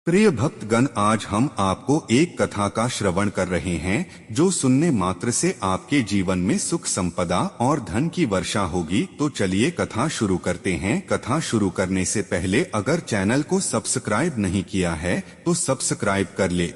प्रिय भक्तगण, आज हम आपको एक कथा का श्रवण कर रहे हैं जो सुनने मात्र से आपके जीवन में सुख, संपदा और धन की वर्षा होगी। तो चलिए कथा शुरू करते हैं। कथा शुरू करने से पहले अगर चैनल को सब्सक्राइब नहीं किया है तो सब्सक्राइब कर ले।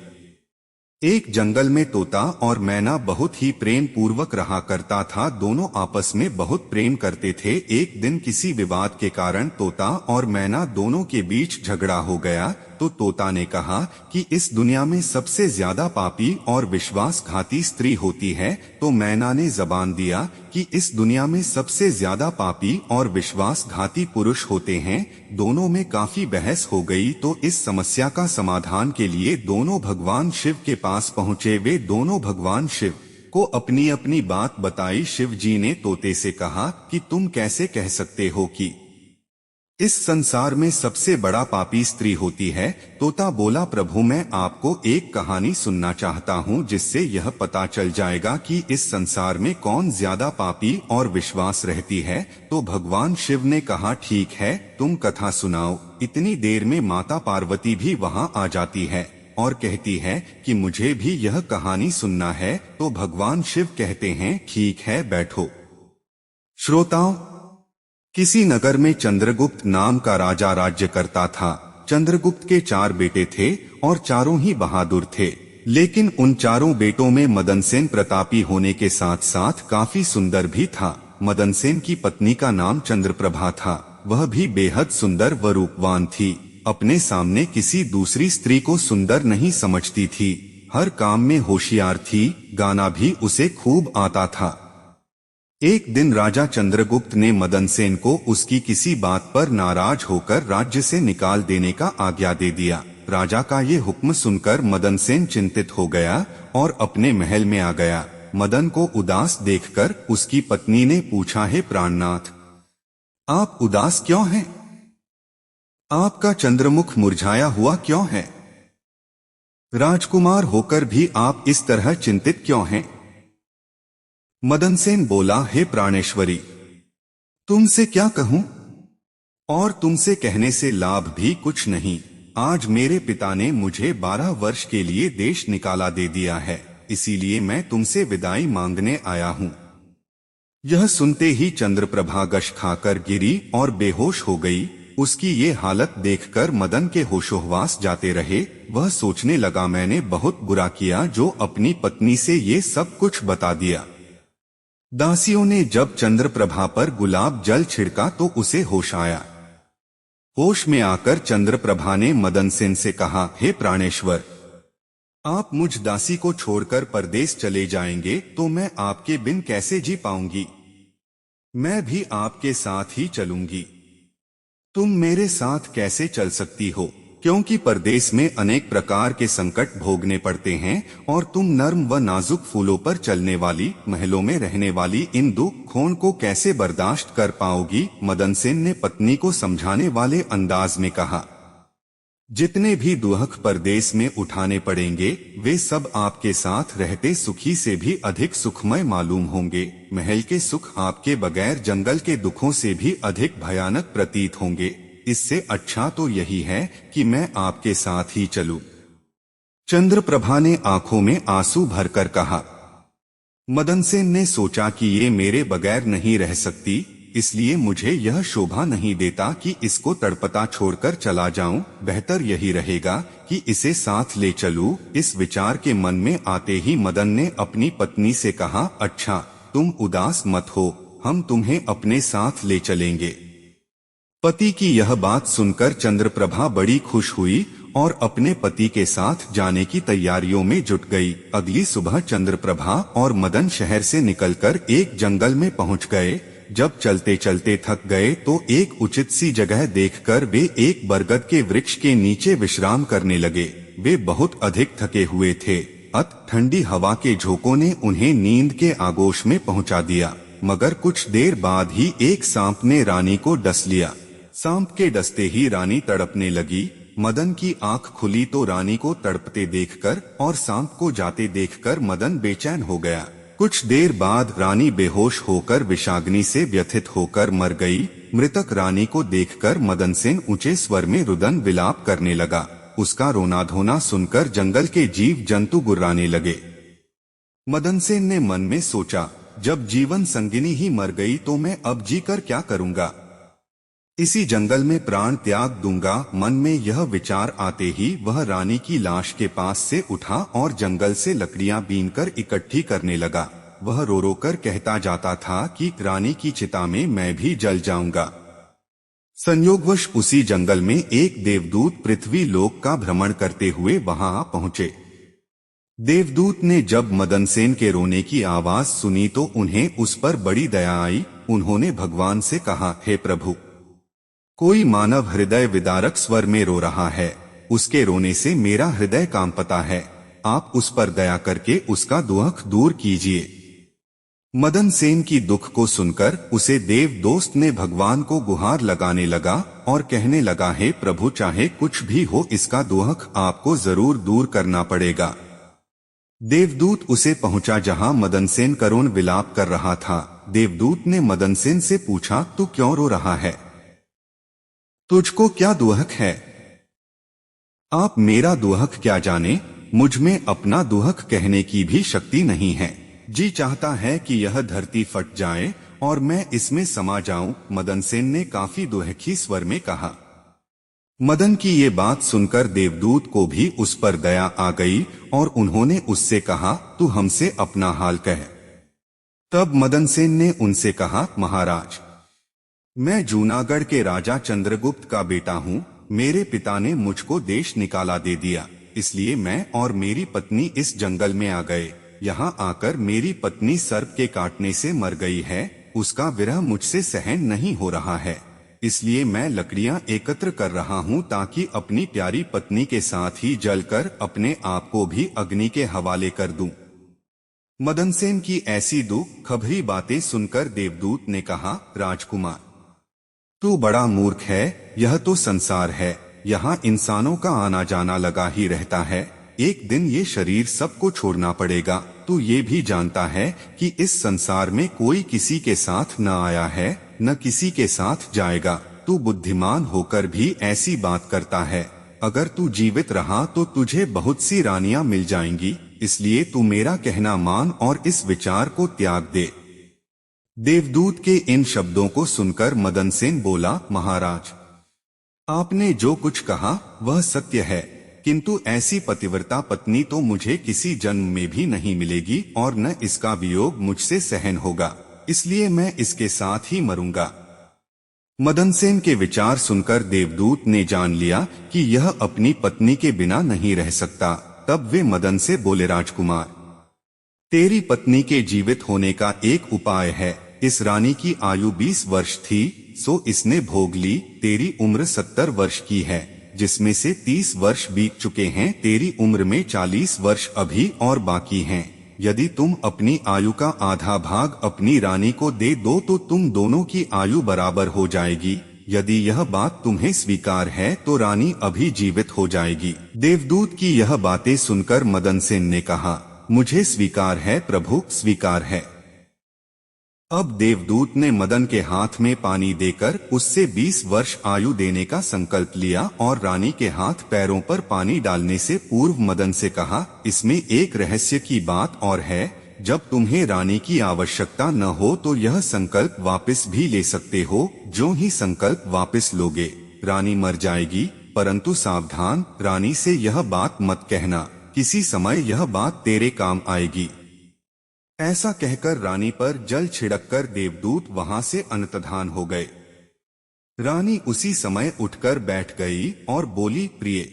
एक जंगल में तोता और मैना बहुत ही प्रेम पूर्वक रहा करता था। दोनों आपस में बहुत प्रेम करते थे। एक दिन किसी विवाद के कारण तोता और मैना दोनों के बीच झगड़ा हो गया। तो तोता ने कहा कि इस दुनिया में सबसे ज्यादा पापी और विश्वासघाती स्त्री होती है। तो मैना ने जबान दिया कि इस दुनिया में सबसे ज्यादा पापी और विश्वासघाती पुरुष होते हैं। दोनों में काफी बहस हो गई। तो इस समस्या का समाधान के लिए दोनों भगवान शिव के पास पहुँचे। वे दोनों भगवान शिव को अपनी अपनी बात बताई। शिव जी ने तोते से कहा कि तुम कैसे कह सकते हो कि इस संसार में सबसे बड़ा पापी स्त्री होती है। तोता बोला, प्रभु मैं आपको एक कहानी सुनना चाहता हूँ जिससे यह पता चल जाएगा कि इस संसार में कौन ज्यादा पापी और विश्वास रहती है। तो भगवान शिव ने कहा, ठीक है, तुम कथा सुनाओ। इतनी देर में माता पार्वती भी वहाँ आ जाती है और कहती है कि मुझे भी यह कहानी सुनना है। तो भगवान शिव कहते हैं, ठीक है, बैठो। श्रोताओं, किसी नगर में चंद्रगुप्त नाम का राजा राज्य करता था। चंद्रगुप्त के 4 बेटे थे और चारों ही बहादुर थे। लेकिन उन चारों बेटों में मदनसेन प्रतापी होने के साथ साथ काफी सुंदर भी था। मदनसेन की पत्नी का नाम चंद्रप्रभा था। वह भी बेहद सुंदर व रूपवान थी। अपने सामने किसी दूसरी स्त्री को सुंदर नहीं समझती थी। हर काम में होशियार थी। गाना भी उसे खूब आता था। एक दिन राजा चंद्रगुप्त ने मदनसेन को उसकी किसी बात पर नाराज होकर राज्य से निकाल देने का आज्ञा दे दिया। राजा का ये हुक्म सुनकर मदनसेन चिंतित हो गया और अपने महल में आ गया। मदन को उदास देखकर उसकी पत्नी ने पूछा, हे प्राणनाथ, आप उदास क्यों हैं? आपका चंद्रमुख मुरझाया हुआ क्यों है? राजकुमार होकर भी आप इस तरह चिंतित क्यों हैं? मदनसेन बोला, हे प्राणेश्वरी, तुमसे क्या कहूं और तुमसे कहने से लाभ भी कुछ नहीं। आज मेरे पिता ने मुझे 12 वर्ष के लिए देश निकाला दे दिया है, इसीलिए मैं तुमसे विदाई मांगने आया हूं। यह सुनते ही चंद्रप्रभा गश खाकर गिरी और बेहोश हो गई। उसकी ये हालत देखकर मदन के होशोहवास जाते रहे। वह सोचने लगा, मैंने बहुत बुरा किया जो अपनी पत्नी से ये सब कुछ बता दिया। दासियों ने जब चंद्रप्रभा पर गुलाब जल छिड़का तो उसे होश आया। होश में आकर चंद्रप्रभा ने मदनसेन से कहा, हे प्राणेश्वर, आप मुझ दासी को छोड़कर परदेश चले जाएंगे तो मैं आपके बिन कैसे जी पाऊंगी? मैं भी आपके साथ ही चलूंगी। तुम मेरे साथ कैसे चल सकती हो? क्योंकि परदेश में अनेक प्रकार के संकट भोगने पड़ते हैं और तुम नर्म व नाजुक फूलों पर चलने वाली, महलों में रहने वाली इन दुखों को कैसे बर्दाश्त कर पाओगी? मदनसेन ने पत्नी को समझाने वाले अंदाज में कहा, जितने भी दुख परदेश में उठाने पड़ेंगे वे सब आपके साथ रहते सुखी से भी अधिक सुखमय मालूम होंगे। महल के सुख आपके बगैर जंगल के दुखों से भी अधिक भयानक प्रतीत होंगे। इससे अच्छा तो यही है कि मैं आपके साथ ही चलूं। चंद्रप्रभा ने आंखों में आंसू भरकर कहा। मदनसेन ने सोचा कि ये मेरे बगैर नहीं रह सकती, इसलिए मुझे यह शोभा नहीं देता कि इसको तड़पता छोड़कर चला जाऊं। बेहतर यही रहेगा कि इसे साथ ले चलूं। इस विचार के मन में आते ही मदन ने अपनी पत्नी से कहा, अच्छा, तुम उदास मत हो, हम तुम्हें अपने साथ ले चलेंगे। पति की यह बात सुनकर चंद्रप्रभा बड़ी खुश हुई और अपने पति के साथ जाने की तैयारियों में जुट गई। अगली सुबह चंद्रप्रभा और मदन शहर से निकलकर एक जंगल में पहुंच गए। जब चलते चलते थक गए तो एक उचित सी जगह देखकर वे एक बरगद के वृक्ष के नीचे विश्राम करने लगे। वे बहुत अधिक थके हुए थे। ठंडी हवा के झोंकों ने उन्हें नींद के आगोश में पहुंचा दिया। मगर कुछ देर बाद ही एक सांप ने रानी को डस लिया। सांप के डसते ही रानी तड़पने लगी। मदन की आंख खुली तो रानी को तड़पते देखकर और सांप को जाते देखकर मदन बेचैन हो गया। कुछ देर बाद रानी बेहोश होकर विषाग्नि से व्यथित होकर मर गई। मृतक रानी को देखकर मदनसेन ऊंचे स्वर में रुदन विलाप करने लगा। उसका रोना धोना सुनकर जंगल के जीव जंतु गुर्राने लगे। मदनसेन ने मन में सोचा, जब जीवन संगिनी ही मर गई तो मैं अब जीकर क्या करूंगा, इसी जंगल में प्राण त्याग दूंगा। मन में यह विचार आते ही वह रानी की लाश के पास से उठा और जंगल से लकड़ियां बीनकर इकट्ठी करने लगा। वह रो रो कर कहता जाता था कि रानी की चिता में मैं भी जल जाऊंगा। संयोगवश उसी जंगल में एक देवदूत पृथ्वी लोक का भ्रमण करते हुए वहां पहुंचे। देवदूत ने जब मदनसेन के रोने की आवाज सुनी तो उन्हें उस पर बड़ी दया आई। उन्होंने भगवान से कहा, हे प्रभु, कोई मानव हृदय विदारक स्वर में रो रहा है, उसके रोने से मेरा हृदय कांपता है, आप उस पर दया करके उसका दुख दूर कीजिए। मदनसेन की दुख को सुनकर उसे देव दोस्त ने भगवान को गुहार लगाने लगा और कहने लगा, हे प्रभु, चाहे कुछ भी हो इसका दुख आपको जरूर दूर करना पड़ेगा। देवदूत उसे पहुंचा जहां मदनसेन करुण विलाप कर रहा था। देवदूत ने मदनसेन से पूछा, तू क्यों रो रहा है, तुझको क्या दुख है? आप मेरा दुख क्या जाने, मुझ में अपना दुख कहने की भी शक्ति नहीं है। जी चाहता है कि यह धरती फट जाए और मैं इसमें समा जाऊं। मदनसेन ने काफी दुखी स्वर में कहा। मदन की ये बात सुनकर देवदूत को भी उस पर दया आ गई और उन्होंने उससे कहा, तू हमसे अपना हाल कह। तब मदनसेन ने उनसे कहा, महाराज, मैं जूनागढ़ के राजा चंद्रगुप्त का बेटा हूँ। मेरे पिता ने मुझको देश निकाला दे दिया, इसलिए मैं और मेरी पत्नी इस जंगल में आ गए। यहाँ आकर मेरी पत्नी सर्प के काटने से मर गई है। उसका विरह मुझसे सहन नहीं हो रहा है, इसलिए मैं लकड़ियाँ एकत्र कर रहा हूँ ताकि अपनी प्यारी पत्नी के साथ ही जलकर अपने आप को भी अग्नि के हवाले कर दूं। मदनसेन की ऐसी दुख खबरी बातें सुनकर देवदूत ने कहा, राजकुमार, तू बड़ा मूर्ख है। यह तो संसार है, यहाँ इंसानों का आना जाना लगा ही रहता है। एक दिन ये शरीर सबको छोड़ना पड़ेगा। तू ये भी जानता है कि इस संसार में कोई किसी के साथ न आया है, न किसी के साथ जाएगा। तू बुद्धिमान होकर भी ऐसी बात करता है। अगर तू जीवित रहा तो तुझे बहुत सी रानियां मिल जाएंगी, इसलिए तू मेरा कहना मान और इस विचार को त्याग दे। देवदूत के इन शब्दों को सुनकर मदनसेन बोला, महाराज, आपने जो कुछ कहा वह सत्य है, किंतु ऐसी पतिव्रता पत्नी तो मुझे किसी जन्म में भी नहीं मिलेगी और न इसका वियोग मुझसे सहन होगा, इसलिए मैं इसके साथ ही मरूंगा। मदनसेन के विचार सुनकर देवदूत ने जान लिया कि यह अपनी पत्नी के बिना नहीं रह सकता। तब वे मदन से बोले, राजकुमार, तेरी पत्नी के जीवित होने का एक उपाय है। इस रानी की आयु 20 वर्ष थी, सो इसने भोग ली। तेरी उम्र 70 वर्ष की है, जिसमें से 30 वर्ष बीत चुके हैं। तेरी उम्र में 40 वर्ष अभी और बाकी हैं। यदि तुम अपनी आयु का आधा भाग अपनी रानी को दे दो तो तुम दोनों की आयु बराबर हो जाएगी। यदि यह बात तुम्हें स्वीकार है तो रानी अभी जीवित हो जाएगी। देवदूत की यह बातें सुनकर मदनसेन ने कहा, मुझे स्वीकार है प्रभु, स्वीकार है। अब देवदूत ने मदन के हाथ में पानी देकर उससे 20 वर्ष आयु देने का संकल्प लिया और रानी के हाथ पैरों पर पानी डालने से पूर्व मदन से कहा, इसमें एक रहस्य की बात और है। जब तुम्हें रानी की आवश्यकता न हो तो यह संकल्प वापस भी ले सकते हो। जो ही संकल्प वापस लोगे रानी मर जाएगी, परंतु सावधान, रानी से यह बात मत कहना, किसी समय यह बात तेरे काम आएगी। ऐसा कहकर रानी पर जल छिड़ककर देवदूत वहां से अंतर्धान हो गए। रानी उसी समय उठकर बैठ गई और बोली, प्रिय,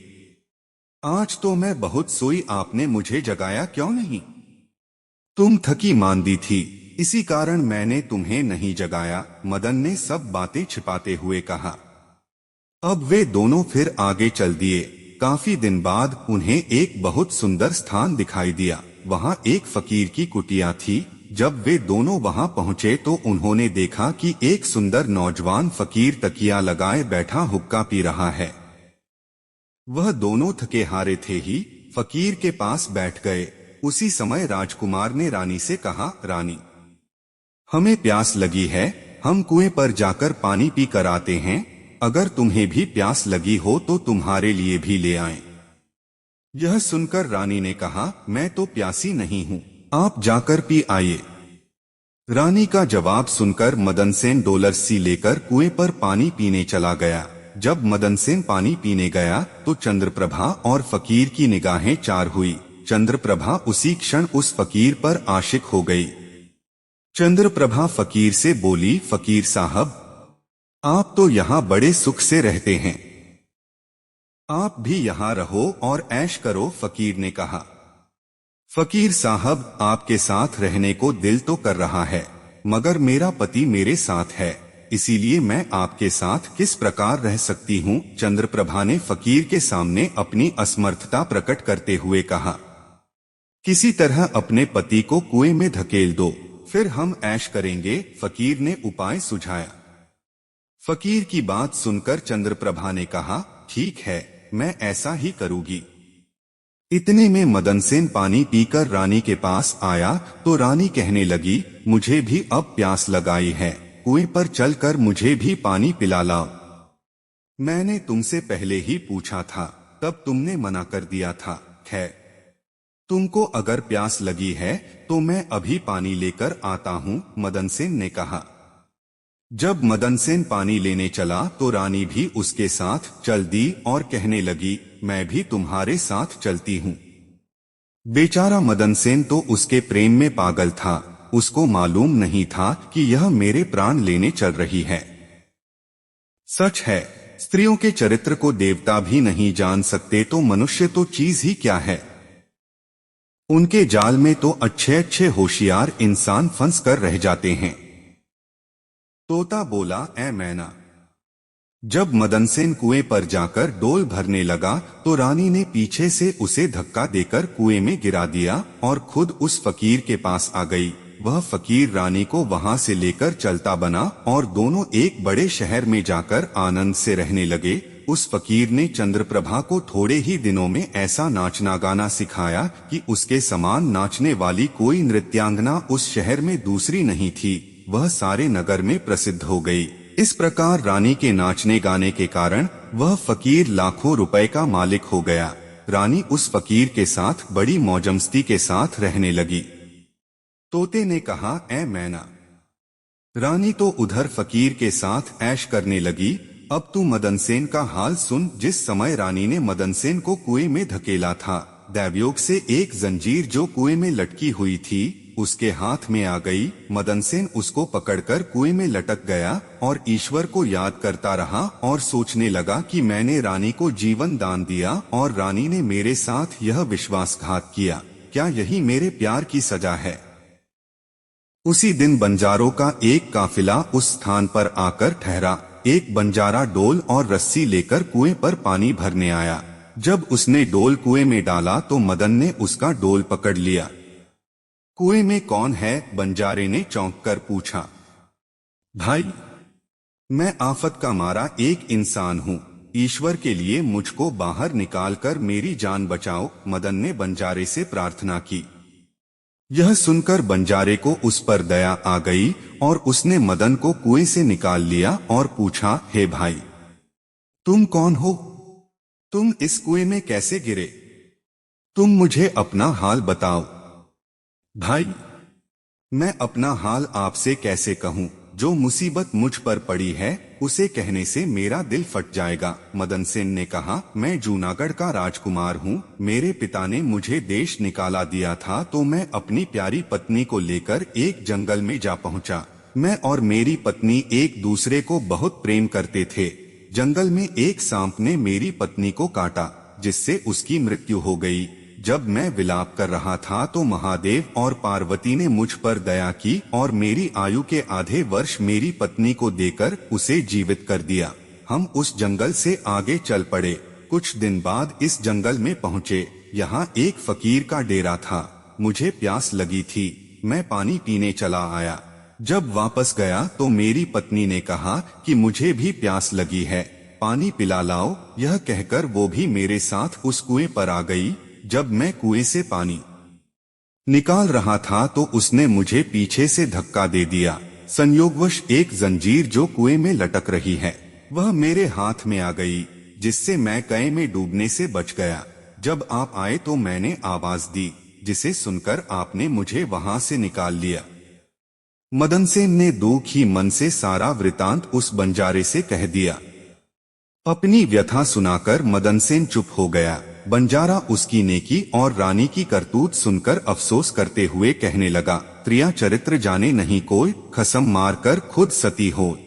आज तो मैं बहुत सोई, आपने मुझे जगाया क्यों नहीं? तुम थकी मांदी थी, इसी कारण मैंने तुम्हें नहीं जगाया। मदन ने सब बातें छिपाते हुए कहा। अब वे दोनों फिर आगे चल दिए। काफी दिन बाद उन्हें एक बहुत सुंदर स्थान दिखाई दिया। वहां एक फकीर की कुटिया थी। जब वे दोनों वहां पहुंचे तो उन्होंने देखा कि एक सुंदर नौजवान फकीर तकिया लगाए बैठा हुक्का पी रहा है। वह दोनों थके हारे थे ही फकीर के पास बैठ गए। उसी समय राजकुमार ने रानी से कहा, रानी, हमें प्यास लगी है, हम कुएं पर जाकर पानी पी कर आते हैं। अगर तुम्हें भी प्यास लगी हो तो तुम्हारे लिए भी ले आएं। यह सुनकर रानी ने कहा, मैं तो प्यासी नहीं हूँ, आप जाकर पी आइए। रानी का जवाब सुनकर मदनसेन डोलरसी लेकर कुएं पर पानी पीने चला गया। जब मदनसेन पानी पीने गया तो चंद्रप्रभा और फकीर की निगाहें चार हुई। चंद्रप्रभा उसी क्षण उस फकीर पर आशिक हो गई। चंद्रप्रभा फकीर से बोली, फकीर साहब, आप तो यहाँ बड़े सुख से रहते हैं, आप भी यहाँ रहो और ऐश करो। फकीर ने कहा, फकीर साहब, आपके साथ रहने को दिल तो कर रहा है, मगर मेरा पति मेरे साथ है, इसीलिए मैं आपके साथ किस प्रकार रह सकती हूँ। चंद्रप्रभा ने फकीर के सामने अपनी असमर्थता प्रकट करते हुए कहा, किसी तरह अपने पति को कुएं में धकेल दो, फिर हम ऐश करेंगे। फकीर ने उपाय सुझाया। फकीर की बात सुनकर चंद्रप्रभा ने कहा, ठीक है, मैं ऐसा ही करूंगी। इतने में मदनसेन पानी पीकर रानी के पास आया तो रानी कहने लगी, मुझे भी अब प्यास लगाई है, कुएं पर चलकर मुझे भी पानी पिला लाओ। मैंने तुमसे पहले ही पूछा था, तब तुमने मना कर दिया था। खैर, तुमको अगर प्यास लगी है तो मैं अभी पानी लेकर आता हूँ, मदनसेन ने कहा। जब मदनसेन पानी लेने चला तो रानी भी उसके साथ चल दी और कहने लगी, मैं भी तुम्हारे साथ चलती हूँ। बेचारा मदनसेन तो उसके प्रेम में पागल था, उसको मालूम नहीं था कि यह मेरे प्राण लेने चल रही है। सच है, स्त्रियों के चरित्र को देवता भी नहीं जान सकते, तो मनुष्य तो चीज ही क्या है। उनके जाल में तो अच्छे अच्छे होशियार इंसान फंस कर रह जाते हैं। तोता बोला, ऐ मैना। जब मदनसेन कुएं पर जाकर डोल भरने लगा तो रानी ने पीछे से उसे धक्का देकर कुएं में गिरा दिया और खुद उस फकीर के पास आ गई। वह फकीर रानी को वहां से लेकर चलता बना और दोनों एक बड़े शहर में जाकर आनंद से रहने लगे। उस फकीर ने चंद्रप्रभा को थोड़े ही दिनों में ऐसा नाचना गाना सिखाया कि उसके समान नाचने वाली कोई नृत्यांगना उस शहर में दूसरी नहीं थी। वह सारे नगर में प्रसिद्ध हो गई। इस प्रकार रानी के नाचने गाने के कारण वह फकीर लाखों रुपए का मालिक हो गया। रानी उस फकीर के साथ बड़ी मौजमस्ती के साथ रहने लगी। तोते ने कहा, ऐ मैना। रानी तो उधर फकीर के साथ ऐश करने लगी। अब तू मदनसेन का हाल सुन। जिस समय रानी ने मदनसेन को कुएं में धकेला था, दैवयोग से एक जंजीर जो कुएं में लटकी हुई थी उसके हाथ में आ गई। मदनसेन उसको पकड़कर कुएं में लटक गया और ईश्वर को याद करता रहा और सोचने लगा कि मैंने रानी को जीवन दान दिया और रानी ने मेरे साथ यह विश्वासघात किया। क्या यही मेरे प्यार की सजा है? उसी दिन बंजारों का एक काफिला उस स्थान पर आकर ठहरा। एक बंजारा डोल और रस्सी लेकर कुएं पर पानी भरने आया। जब उसने डोल कुएं में डाला तो मदन ने उसका डोल पकड़ लिया। कुएं में कौन है? बंजारे ने चौंक कर पूछा। भाई, मैं आफत का मारा एक इंसान हूँ, ईश्वर के लिए मुझको बाहर निकालकर मेरी जान बचाओ। मदन ने बंजारे से प्रार्थना की। यह सुनकर बंजारे को उस पर दया आ गई और उसने मदन को कुएं से निकाल लिया और पूछा, हे भाई, तुम कौन हो? तुम इस कुएं में कैसे गिरे? तुम मुझे अपना हाल बताओ। भाई, मैं अपना हाल आपसे कैसे कहूँ? जो मुसीबत मुझ पर पड़ी है उसे कहने से मेरा दिल फट जाएगा। मदनसेन ने कहा, मैं जूनागढ़ का राजकुमार हूँ। मेरे पिता ने मुझे देश निकाला दिया था तो मैं अपनी प्यारी पत्नी को लेकर एक जंगल में जा पहुँचा। मैं और मेरी पत्नी एक दूसरे को बहुत प्रेम करते थे। जंगल में एक सांप ने मेरी पत्नी को काटा, जिससे उसकी मृत्यु हो गई। जब मैं विलाप कर रहा था तो महादेव और पार्वती ने मुझ पर दया की और मेरी आयु के आधे वर्ष मेरी पत्नी को देकर उसे जीवित कर दिया। हम उस जंगल से आगे चल पड़े। कुछ दिन बाद इस जंगल में पहुँचे। यहाँ एक फकीर का डेरा था। मुझे प्यास लगी थी, मैं पानी पीने चला आया। जब वापस गया तो मेरी पत्नी ने कहा कि मुझे भी प्यास लगी है, पानी पिला लाओ। यह कहकर वो भी मेरे साथ उस कुएं पर आ गई। जब मैं कुएं से पानी निकाल रहा था तो उसने मुझे पीछे से धक्का दे दिया। संयोगवश एक जंजीर जो कुएं में लटक रही है वह मेरे हाथ में आ गई, जिससे मैं कुएं में डूबने से बच गया। जब आप आए तो मैंने आवाज दी, जिसे सुनकर आपने मुझे वहां से निकाल लिया। मदन सेन ने दुखी मन से सारा वृतांत उस बंजारे से कह दिया। अपनी व्यथा सुनाकर मदन सेन चुप हो गया। बंजारा उसकी नेकी और रानी की करतूत सुनकर अफसोस करते हुए कहने लगा, त्रिया चरित्र जाने नहीं कोई, खसम मारकर खुद सती हो।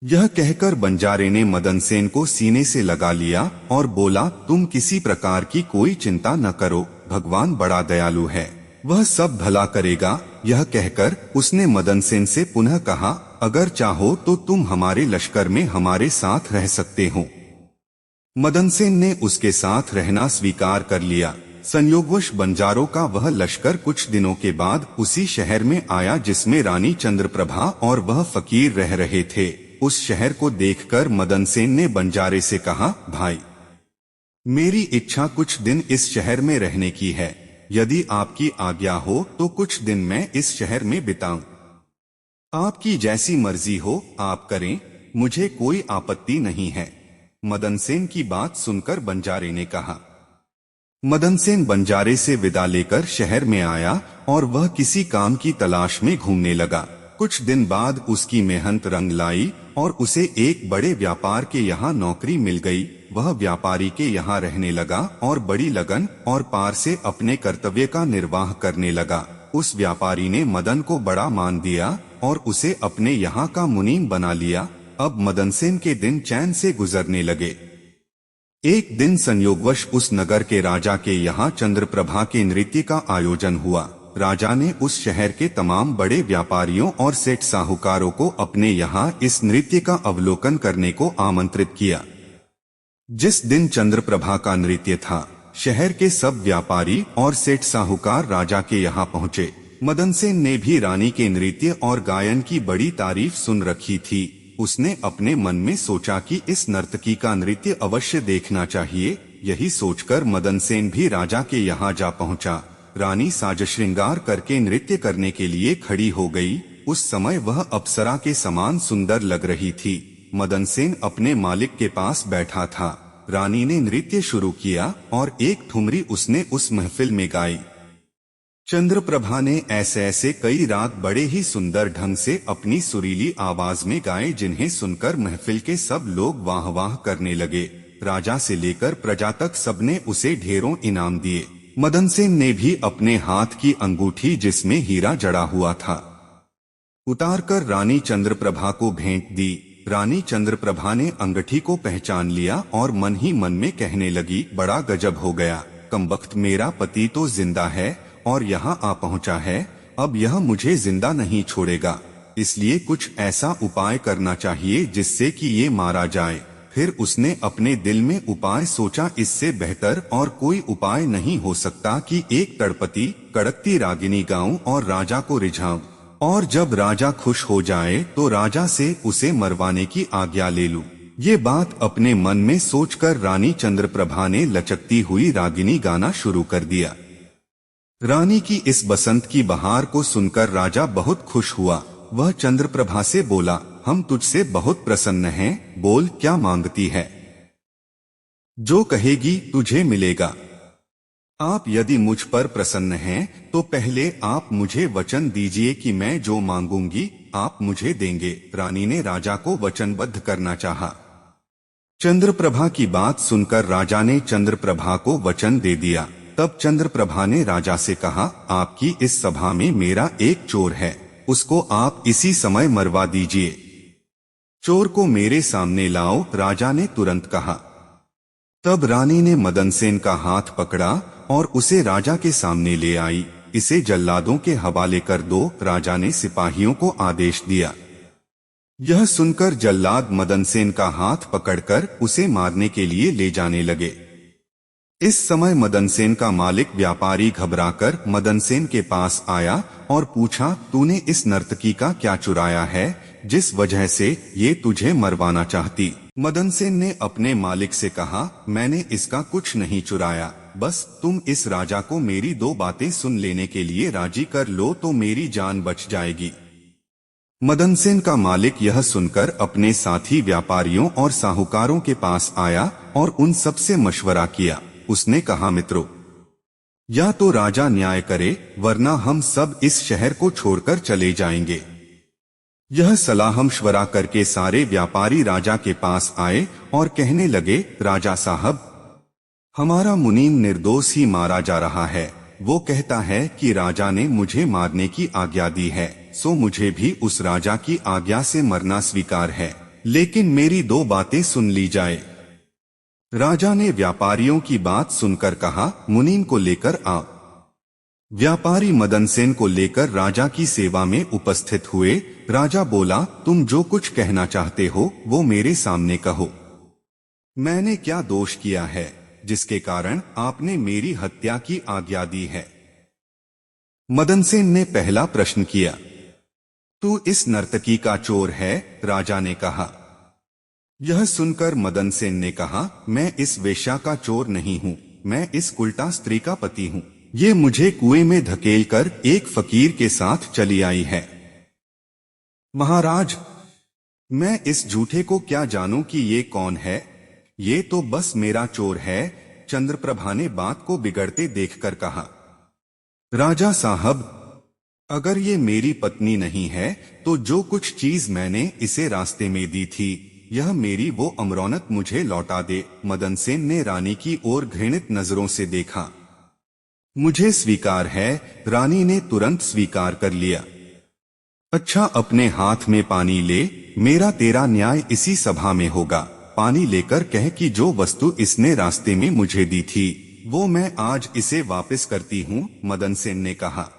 यह कहकर बंजारे ने मदन सेन को सीने से लगा लिया और बोला, तुम किसी प्रकार की कोई चिंता न करो, भगवान बड़ा दयालु है, वह सब भला करेगा। यह कहकर उसने मदन सेन से पुनः कहा, अगर चाहो तो तुम हमारे लश्कर में हमारे साथ रह सकते हो। मदन सेन ने उसके साथ रहना स्वीकार कर लिया। संयोगवश बंजारों का वह लश्कर कुछ दिनों के बाद उसी शहर में आया जिसमें रानी चंद्रप्रभा और वह फकीर रह रहे थे। उस शहर को देखकर मदन सेन ने बंजारे से कहा, भाई, मेरी इच्छा कुछ दिन इस शहर में रहने की है। यदि आपकी आज्ञा हो तो कुछ दिन मैं इस शहर में बिताऊं। आपकी जैसी मर्जी हो आप करें, मुझे कोई आपत्ति नहीं है। मदन सेन की बात सुनकर बंजारे ने कहा। मदन सेन बंजारे से विदा लेकर शहर में आया और वह किसी काम की तलाश में घूमने लगा। कुछ दिन बाद उसकी मेहनत रंग लाई और उसे एक बड़े व्यापार के यहाँ नौकरी मिल गई। वह व्यापारी के यहाँ रहने लगा और बड़ी लगन और पार से अपने कर्तव्य का निर्वाह करने लगा। उस व्यापारी ने मदन को बड़ा मान दिया और उसे अपने यहाँ का मुनीम बना लिया। अब मदन सेन के दिन चैन से गुजरने लगे। एक दिन संयोगवश उस नगर के राजा के यहाँ चंद्रप्रभा के नृत्य का आयोजन हुआ। राजा ने उस शहर के तमाम बड़े व्यापारियों और सेठ साहूकारों को अपने यहाँ इस नृत्य का अवलोकन करने को आमंत्रित किया। जिस दिन चंद्रप्रभा का नृत्य था, शहर के सब व्यापारी और सेठ साहूकार राजा के यहाँ पहुँचे। मदन सेन ने भी रानी के नृत्य और गायन की बड़ी तारीफ सुन रखी थी। उसने अपने मन में सोचा कि इस नर्तकी का नृत्य अवश्य देखना चाहिए। यही सोचकर मदन सेन भी राजा के यहाँ जा पहुँचा। रानी साज श्रृंगार करके नृत्य करने के लिए खड़ी हो गई। उस समय वह अप्सरा के समान सुंदर लग रही थी। मदन सेन अपने मालिक के पास बैठा था। रानी ने नृत्य शुरू किया और एक ठुमरी उसने उस महफिल में गाई। चंद्रप्रभा ने ऐसे ऐसे कई राग बड़े ही सुंदर ढंग से अपनी सुरीली आवाज में गाए, जिन्हें सुनकर महफिल के सब लोग वाह वाह करने लगे। राजा से लेकर प्रजा तक सबने उसे ढेरों इनाम दिए। मदन सेन ने भी अपने हाथ की अंगूठी, जिसमें हीरा जड़ा हुआ था, उतारकर रानी चंद्रप्रभा को भेंट दी। रानी चंद्रप्रभा ने अंगूठी को पहचान लिया और मन ही मन में कहने लगी, बड़ा गजब हो गया, कमबख्त मेरा पति तो जिंदा है और यहाँ आ पहुँचा है। अब यह मुझे जिंदा नहीं छोड़ेगा, इसलिए कुछ ऐसा उपाय करना चाहिए जिससे कि ये मारा जाए। फिर उसने अपने दिल में उपाय सोचा, इससे बेहतर और कोई उपाय नहीं हो सकता कि एक तड़पती कड़कती रागिनी गाऊं और राजा को रिझाऊं, और जब राजा खुश हो जाए तो राजा से उसे मरवाने की आज्ञा ले लूं। ये बात अपने मन में सोचकर रानी चंद्रप्रभा ने लचकती हुई रागिनी गाना शुरू कर दिया। रानी की इस बसंत की बहार को सुनकर राजा बहुत खुश हुआ। वह चंद्रप्रभा से बोला, हम तुझसे बहुत प्रसन्न हैं, बोल क्या मांगती है? जो कहेगी तुझे मिलेगा। आप यदि मुझ पर प्रसन्न हैं तो पहले आप मुझे वचन दीजिए कि मैं जो मांगूंगी आप मुझे देंगे। रानी ने राजा को वचनबद्ध करना चाहा। चंद्रप्रभा की बात सुनकर राजा ने चंद्रप्रभा को वचन दे दिया। तब चंद्रप्रभा ने राजा से कहा, आपकी इस सभा में मेरा एक चोर है, उसको आप इसी समय मरवा दीजिए। चोर को मेरे सामने लाओ, राजा ने तुरंत कहा। तब रानी ने मदन सेन का हाथ पकड़ा और उसे राजा के सामने ले आई। इसे जल्लादों के हवाले कर दो, राजा ने सिपाहियों को आदेश दिया। यह सुनकर जल्लाद मदन सेन का हाथ पकड़कर उसे मारने के लिए ले जाने लगे। इस समय मदन सेन का मालिक व्यापारी घबराकर मदन सेन के पास आया और पूछा, तूने इस नर्तकी का क्या चुराया है जिस वजह से ये तुझे मरवाना चाहती? मदन सेन ने अपने मालिक से कहा, मैंने इसका कुछ नहीं चुराया, बस तुम इस राजा को मेरी दो बातें सुन लेने के लिए राजी कर लो तो मेरी जान बच जाएगी। मदन सेन का मालिक यह सुनकर अपने साथी व्यापारियों और साहूकारों के पास आया और उन सबसे मशवरा किया। उसने कहा, मित्रों, या तो राजा न्याय करे, वरना हम सब इस शहर को छोड़कर चले जाएंगे। यह सलाह मशवरा करके सारे व्यापारी राजा के पास आए और कहने लगे, राजा साहब, हमारा मुनीम निर्दोष ही मारा जा रहा है। वो कहता है कि राजा ने मुझे मारने की आज्ञा दी है, सो मुझे भी उस राजा की आज्ञा से मरना स्वीकार है, लेकिन मेरी दो बातें सुन ली जाए। राजा ने व्यापारियों की बात सुनकर कहा, मुनीम को लेकर आओ। व्यापारी मदन सेन को लेकर राजा की सेवा में उपस्थित हुए। राजा बोला, तुम जो कुछ कहना चाहते हो वो मेरे सामने कहो। मैंने क्या दोष किया है जिसके कारण आपने मेरी हत्या की आज्ञा दी है? मदन सेन ने पहला प्रश्न किया। तू इस नर्तकी का चोर है, राजा ने कहा। यह सुनकर मदन सेन ने कहा, मैं इस वेश्या का चोर नहीं हूँ, मैं इस उल्टा स्त्री का पति हूँ। ये मुझे कुएं में धकेलकर एक फकीर के साथ चली आई है। महाराज, मैं इस झूठे को क्या जानूं कि ये कौन है? ये तो बस मेरा चोर है। चंद्रप्रभा ने बात को बिगड़ते देखकर कहा, राजा साहब, अगर ये मेरी पत्नी नहीं है तो जो कुछ चीज मैंने इसे रास्ते में दी थी, यह मेरी वो अमरौनत मुझे लौटा दे। मदन सेन ने रानी की ओर घृणित नजरों से देखा। मुझे स्वीकार है, रानी ने तुरंत स्वीकार कर लिया। अच्छा, अपने हाथ में पानी ले, मेरा तेरा न्याय इसी सभा में होगा। पानी लेकर कह कि जो वस्तु इसने रास्ते में मुझे दी थी वो मैं आज इसे वापस करती हूँ, मदन सेन ने कहा।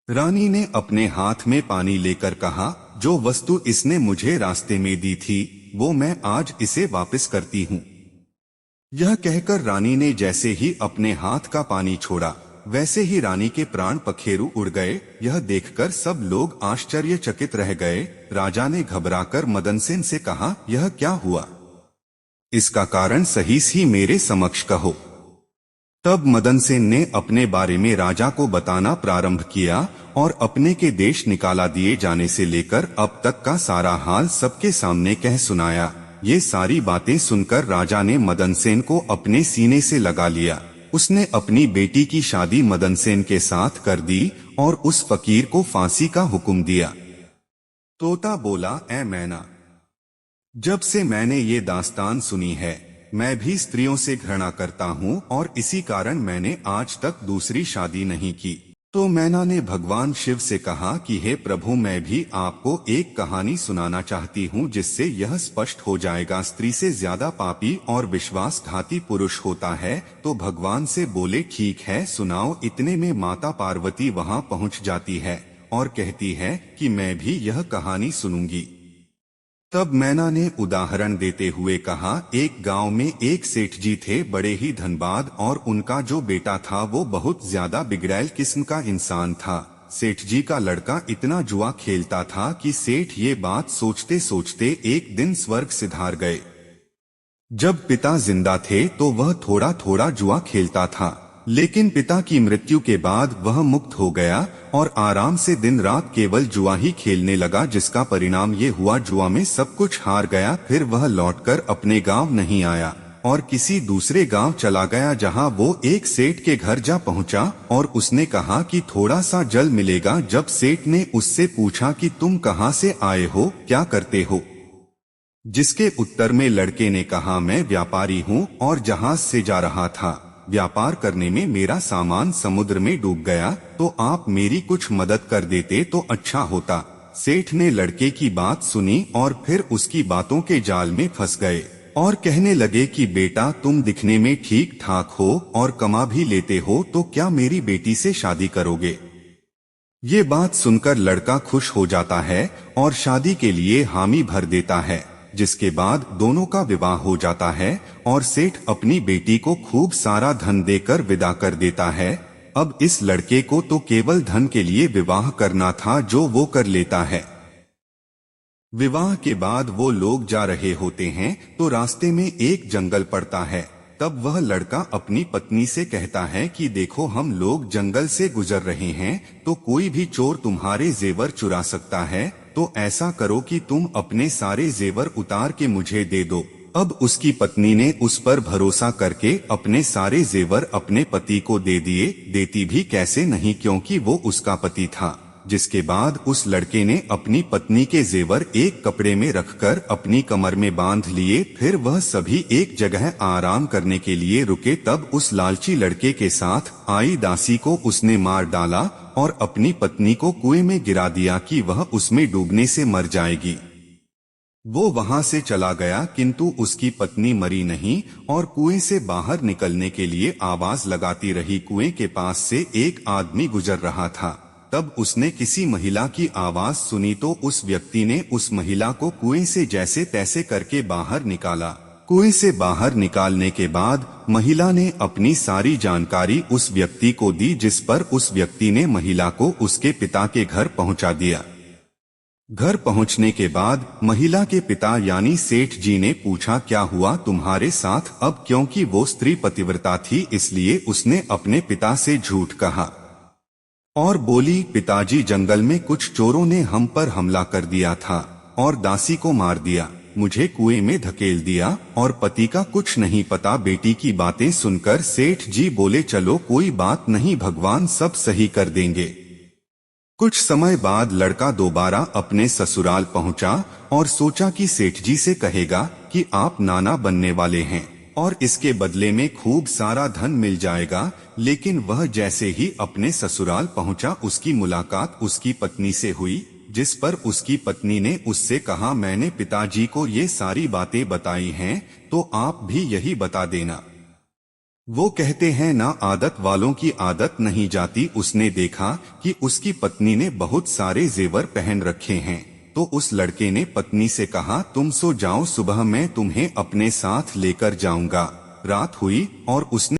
रानी ने अपने हाथ में पानी लेकर कहा, जो वस्तु इसने मुझे रास्ते में दी थी वो मैं आज इसे वापस करती हूँ। यह कहकर रानी ने जैसे ही अपने हाथ का पानी छोड़ा, वैसे ही रानी के प्राण पखेरु उड़ गए। यह देखकर सब लोग आश्चर्यचकित रह गए। राजा ने घबराकर मदन सेन से कहा, यह क्या हुआ? इसका कारण सही ही मेरे समक्ष कहो। तब मदन सेन ने अपने बारे में राजा को बताना प्रारंभ किया और अपने के देश निकाला दिए जाने से लेकर अब तक का सारा हाल सबके सामने कह सुनाया। ये सारी बातें सुनकर राजा ने मदन सेन को अपने सीने से लगा लिया। उसने अपनी बेटी की शादी मदन सेन के साथ कर दी और उस फकीर को फांसी का हुक्म दिया। तोता बोला, ऐ मैना, जब से मैंने ये दास्तान सुनी है मैं भी स्त्रियों से घृणा करता हूँ और इसी कारण मैंने आज तक दूसरी शादी नहीं की। तो मैना ने भगवान शिव से कहा कि हे प्रभु, मैं भी आपको एक कहानी सुनाना चाहती हूँ जिससे यह स्पष्ट हो जाएगा। स्त्री से ज्यादा पापी और विश्वासघाती पुरुष होता है। तो भगवान से बोले, ठीक है, सुनाओ। इतने में माता पार्वती वहाँ पहुँच जाती है और कहती है कि मैं भी यह कहानी सुनूंगी। तब मैना ने उदाहरण देते हुए कहा, एक गांव में एक सेठ जी थे, बड़े ही धनबाद, और उनका जो बेटा था वो बहुत ज्यादा बिगड़ैल किस्म का इंसान था। सेठ जी का लड़का इतना जुआ खेलता था कि सेठ ये बात सोचते सोचते एक दिन स्वर्ग सिधार गए। जब पिता जिंदा थे तो वह थोड़ा थोड़ा जुआ खेलता था, लेकिन पिता की मृत्यु के बाद वह मुक्त हो गया और आराम से दिन रात केवल जुआ ही खेलने लगा, जिसका परिणाम ये हुआ जुआ में सब कुछ हार गया। फिर वह लौटकर अपने गांव नहीं आया और किसी दूसरे गांव चला गया, जहां वो एक सेठ के घर जा पहुंचा और उसने कहा कि थोड़ा सा जल मिलेगा। जब सेठ ने उससे पूछा कि तुम कहां से आए हो, क्या करते हो, जिसके उत्तर में लड़के ने कहा, मैं व्यापारी हूँ और जहाज से जा रहा था। व्यापार करने में मेरा सामान समुद्र में डूब गया, तो आप मेरी कुछ मदद कर देते तो अच्छा होता। सेठ ने लड़के की बात सुनी और फिर उसकी बातों के जाल में फंस गए और कहने लगे कि बेटा, तुम दिखने में ठीक ठाक हो और कमा भी लेते हो, तो क्या मेरी बेटी से शादी करोगे? ये बात सुनकर लड़का खुश हो जाता है और शादी के लिए हामी भर देता है, जिसके बाद दोनों का विवाह हो जाता है और सेठ अपनी बेटी को खूब सारा धन देकर विदा कर देता है। अब इस लड़के को तो केवल धन के लिए विवाह करना था, जो वो कर लेता है। विवाह के बाद वो लोग जा रहे होते हैं तो रास्ते में एक जंगल पड़ता है। तब वह लड़का अपनी पत्नी से कहता है कि देखो, हम लोग जंगल से गुजर रहे हैं तो कोई भी चोर तुम्हारे जेवर चुरा सकता है, तो ऐसा करो कि तुम अपने सारे जेवर उतार के मुझे दे दो। अब उसकी पत्नी ने उस पर भरोसा करके अपने सारे जेवर अपने पति को दे दिए, देती भी कैसे नहीं क्योंकि वो उसका पति था। जिसके बाद उस लड़के ने अपनी पत्नी के जेवर एक कपड़े में रखकर अपनी कमर में बांध लिए। फिर वह सभी एक जगह आराम करने के लिए रुके। तब उस लालची लड़के के साथ आई दासी को उसने मार डाला और अपनी पत्नी को कुएं में गिरा दिया कि वह उसमें डूबने से मर जाएगी। वो वहां से चला गया किंतु उसकी पत्नी मरी नहीं और कुएं से बाहर निकलने के लिए आवाज लगाती रही। कुएं के पास से एक आदमी गुजर रहा था। तब उसने किसी महिला की आवाज सुनी तो उस व्यक्ति ने उस महिला को कुएं से जैसे तैसे करके बाहर निकाला। कुएं से बाहर निकालने के बाद महिला ने अपनी सारी जानकारी उस व्यक्ति को दी, जिस पर उस व्यक्ति ने महिला को उसके पिता के घर पहुंचा दिया। घर पहुंचने के बाद महिला के पिता यानी सेठ जी ने पूछा, क्या हुआ तुम्हारे साथ अब? क्योंकि वो स्त्री पतिव्रता थी इसलिए उसने अपने पिता से झूठ कहा और बोली, पिताजी जंगल में कुछ चोरों ने हम पर हमला कर दिया था और दासी को मार दिया, मुझे कुएं में धकेल दिया और पति का कुछ नहीं पता। बेटी की बातें सुनकर सेठ जी बोले, चलो कोई बात नहीं, भगवान सब सही कर देंगे। कुछ समय बाद लड़का दोबारा अपने ससुराल पहुंचा और सोचा कि सेठ जी से कहेगा कि आप नाना बनने वाले हैं और इसके बदले में खूब सारा धन मिल जाएगा। लेकिन वह जैसे ही अपने ससुराल पहुंचा उसकी मुलाकात उसकी पत्नी से हुई, जिस पर उसकी पत्नी ने उससे कहा, मैंने पिताजी को ये सारी बातें बताई हैं तो आप भी यही बता देना। वो कहते हैं ना, आदत वालों की आदत नहीं जाती। उसने देखा कि उसकी पत्नी ने बहुत सारे जेवर पहन रखे हैं तो उस लड़के ने पत्नी से कहा, तुम सो जाओ, सुबह मैं तुम्हें अपने साथ लेकर जाऊंगा। रात हुई और उसने